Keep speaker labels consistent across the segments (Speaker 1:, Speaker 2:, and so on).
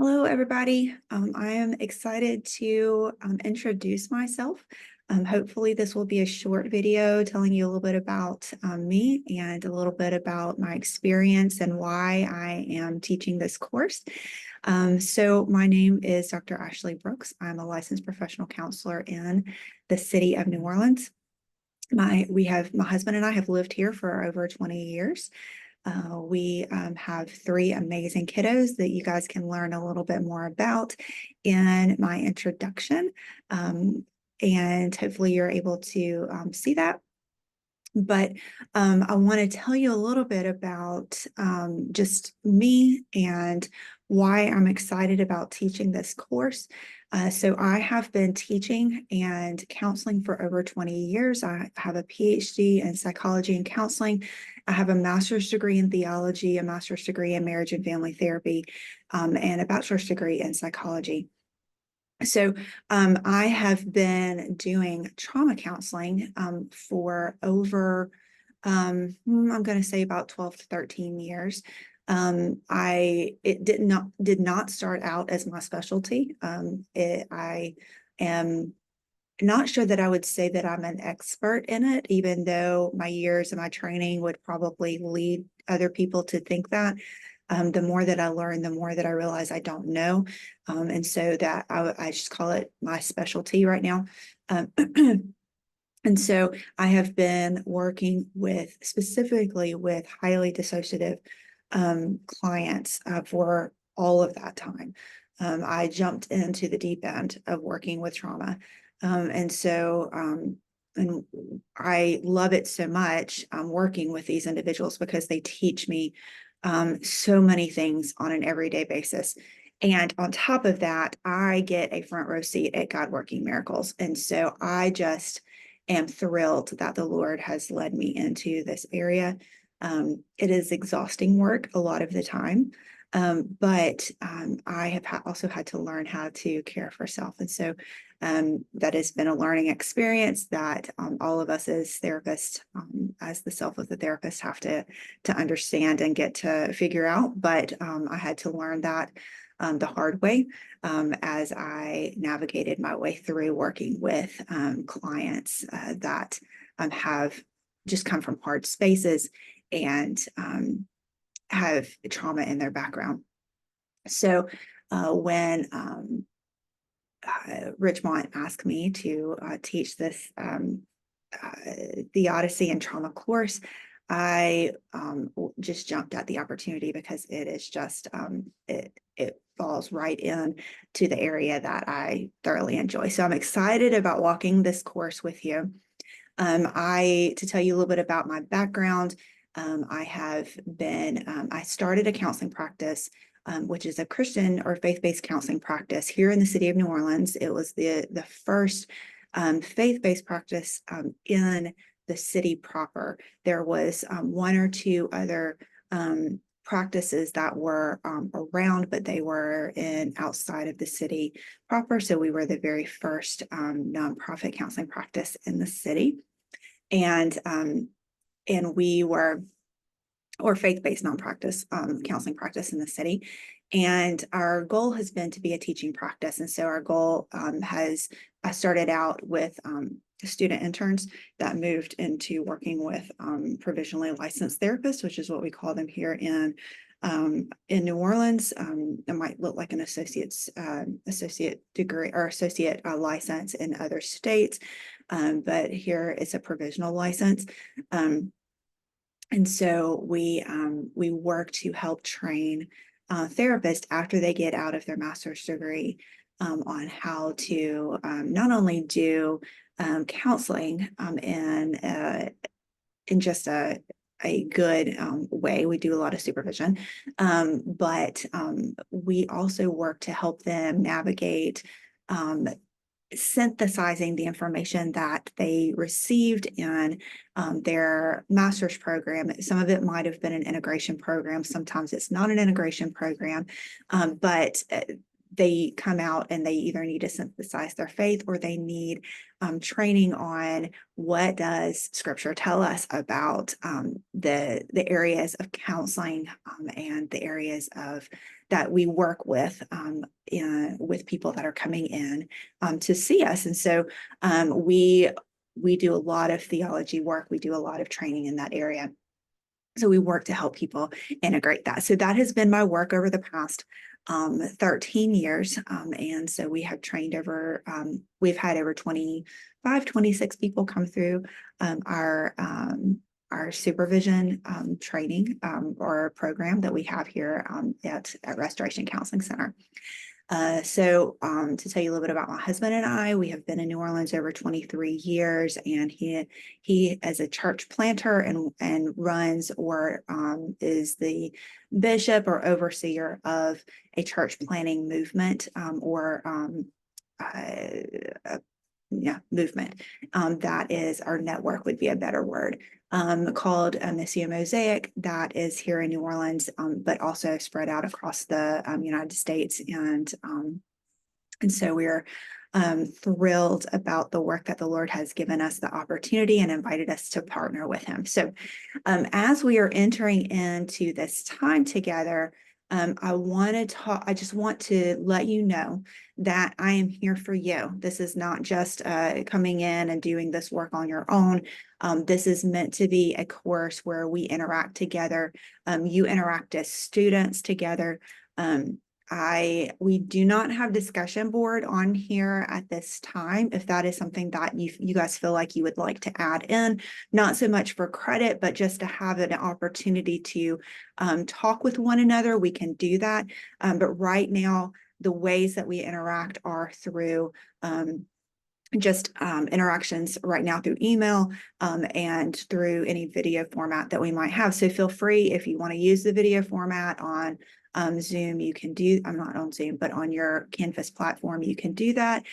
Speaker 1: Hello, everybody. I am excited to introduce myself. Hopefully this will be a short video telling you a little bit about me and a little bit about my experience and why I am teaching this course. So my name is Dr. Ashley Brooks. I'm a licensed professional counselor in the city of New Orleans. My husband and I have lived here for over 20 years. We have three amazing kiddos that you guys can learn a little bit more about in my introduction. And hopefully you're able to see that. But I want to tell you a little bit about just me and why I'm excited about teaching this course. So I have been teaching and counseling for over 20 years. I have a PhD in psychology and counseling. I have a master's degree in theology, a master's degree in marriage and family therapy, and a bachelor's degree in psychology. So I have been doing trauma counseling for over, I'm going to say about 12 to 13 years. It did not start out as my specialty. I am not sure that I would say that I'm an expert in it, even though my years and my training would probably lead other people to think that. The more that I learn, the more that I realize I don't know. And so that I just call it my specialty right now. And so I have been working specifically with highly dissociative clients for all of that time. I jumped into the deep end of working with trauma. And I love it so much working with these individuals because they teach me so many things on an everyday basis. And on top of that, I get a front row seat at God working miracles. And so I just am thrilled that the Lord has led me into this area. It is exhausting work a lot of the time, but I have also had to learn how to care for self. And so that has been a learning experience that all of us as therapists, as the self of the therapist, have to understand and get to figure out. But I had to learn that the hard way as I navigated my way through working with clients that have just come from hard spaces and have trauma in their background. So when Richmont asked me to teach this Theodicy and trauma course, I just jumped at the opportunity because it is just it falls right in to the area that I thoroughly enjoy. So I'm excited about walking this course with you. To tell you a little bit about my background, I started a counseling practice, which is a Christian or faith-based counseling practice here in the city of New Orleans. It was the first faith-based practice in the city proper. There was one or two other practices that were around, but they were outside of the city proper. So we were the very first nonprofit counseling practice in the city. And we were, or faith-based non-practice counseling practice in the city. And our goal has been to be a teaching practice. And so our goal I started out with student interns that moved into working with provisionally licensed therapists, which is what we call them here in New Orleans. It might look like an associate degree or associate license in other states, but here it's a provisional license. And so we work to help train therapists after they get out of their master's degree on how to not only do counseling in just a good way. We do a lot of supervision, but we also work to help them navigate synthesizing the information that they received in their master's program. Some of it might have been an integration program. Sometimes it's not an integration program, but they come out and they either need to synthesize their faith, or they need training on what does Scripture tell us about the areas of counseling and the areas of that we work with people that are coming in to see us. And so we do a lot of theology work. We do a lot of training in that area. So we work to help people integrate that. So that has been my work over the past 13 years. And so we have trained we've had over 25, 26 people come through our supervision training or program that we have here at Restoration Counseling Center. So to tell you a little bit about my husband and I, we have been in New Orleans over 23 years, and he is a church planter and runs or is the bishop or overseer of a church planting movement movement. That is, our network would be a better word, called Missio Mosaic, that is here in New Orleans, but also spread out across the United States. And so we're thrilled about the work that the Lord has given us the opportunity and invited us to partner with him. So as we are entering into this time together, I just want to let you know that I am here for you. This is not just coming in and doing this work on your own. This is meant to be a course where we interact together. You interact as students together. We do not have discussion board on here at this time. If that is something that you guys feel like you would like to add in, not so much for credit, but just to have an opportunity to talk with one another, we can do that. But right now, the ways that we interact are through interactions right now through email and through any video format that we might have. So feel free, if you want to use the video format on Zoom, you can do, I'm not on Zoom, but on your Canvas platform, you can do that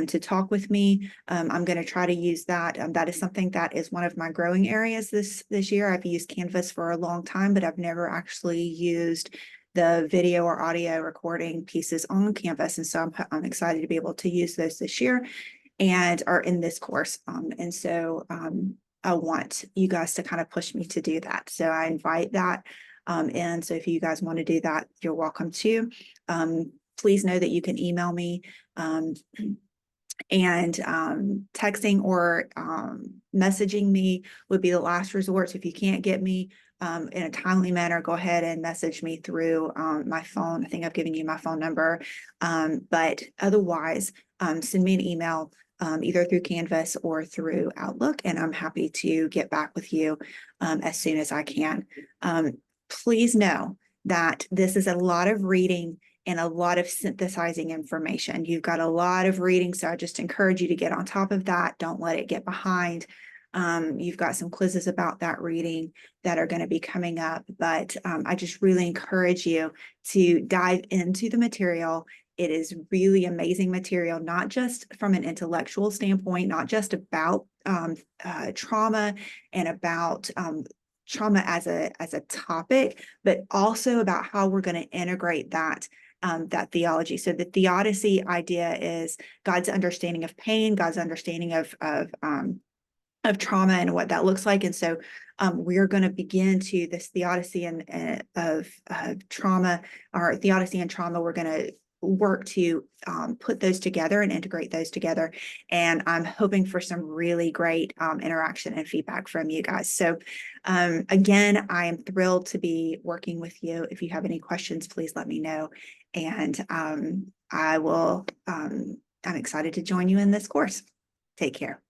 Speaker 1: to talk with me. I'm going to try to use that. That is something that is one of my growing areas this year. I've used Canvas for a long time, but I've never actually used the video or audio recording pieces on Canvas. And so I'm excited to be able to use those this year and are in this course. And so I want you guys to kind of push me to do that. So I invite that. And so if you guys want to do that, you're welcome to. Please know that you can email me and texting or messaging me would be the last resort. So if you can't get me in a timely manner, go ahead and message me through my phone. I think I've given you my phone number. But otherwise, send me an email either through Canvas or through Outlook, and I'm happy to get back with you as soon as I can. Please know that this is a lot of reading and a lot of synthesizing information. You've got a lot of reading, so I just encourage you to get on top of that. Don't let it get behind. You've got some quizzes about that reading that are going to be coming up, but I just really encourage you to dive into the material. It is really amazing material, not just from an intellectual standpoint, not just about trauma and about trauma as a topic, but also about how we're going to integrate that theology. So the Theodicy idea is God's understanding of pain, God's understanding of trauma and what that looks like. And so we're going to begin to this Theodicy of trauma, or Theodicy and trauma. We're going to work to put those together and integrate those together. And I'm hoping for some really great interaction and feedback from you guys. So again, I am thrilled to be working with you. If you have any questions, please let me know. And I'm excited to join you in this course. Take care.